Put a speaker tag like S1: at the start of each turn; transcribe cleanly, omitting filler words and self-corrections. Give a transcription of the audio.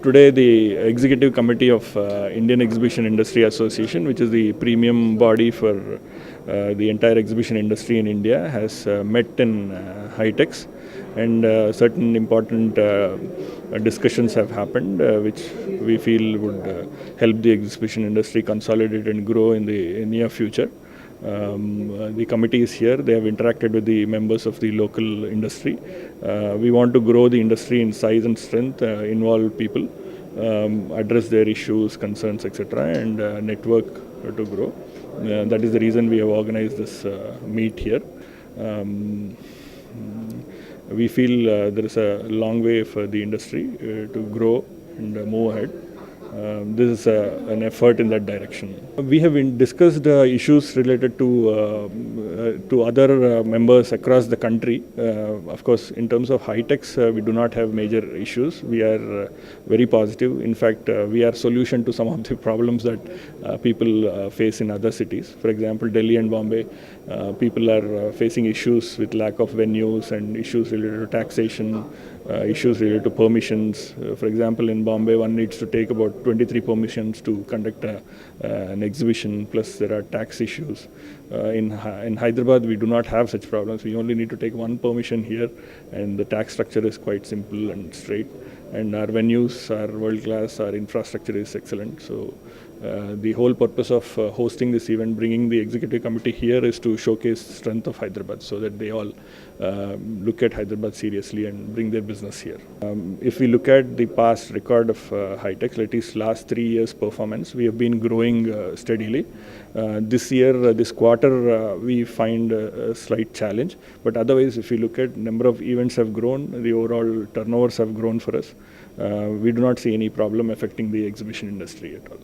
S1: Today, the Executive Committee of Indian Exhibition Industry Association, which is the premium body for the entire exhibition industry in India, has met in HITEX, and certain important discussions have happened, which we feel would help the exhibition industry consolidate and grow in the near future. The committee is here. They have interacted with the members of the local industry. We want to grow the industry in size and strength, involve people, address their issues, concerns, etc., and network to grow. That is the reason we have organized this meet here. We feel there is a long way for the industry to grow and move ahead. This is an effort in that direction. We have discussed issues related to other members across the country. Of course, in terms of HITEX, we do not have major issues. We are very positive. In fact, we are solution to some of the problems that people face in other cities. For example, Delhi and Bombay, people are facing issues with lack of venues and issues related to taxation, issues related to permissions. For example, in Bombay, one needs to take about 23 permissions to conduct an exhibition, plus there are tax issues. In Hyderabad, we do not have such problems. We only need to take one permission here, and the tax structure is quite simple and straight. And our venues are world class, our infrastructure is excellent. So the whole purpose of hosting this event, bringing the executive committee here, is to showcase the strength of Hyderabad, so that they all look at Hyderabad seriously and bring their business here. If we look at the past record of HITEX, at least last 3 years performance, we have been growing steadily. This year, this quarter, we find a slight challenge, but otherwise, if you look at number of events have grown, the overall turnovers have grown for us. We do not see any problem affecting the exhibition industry at all.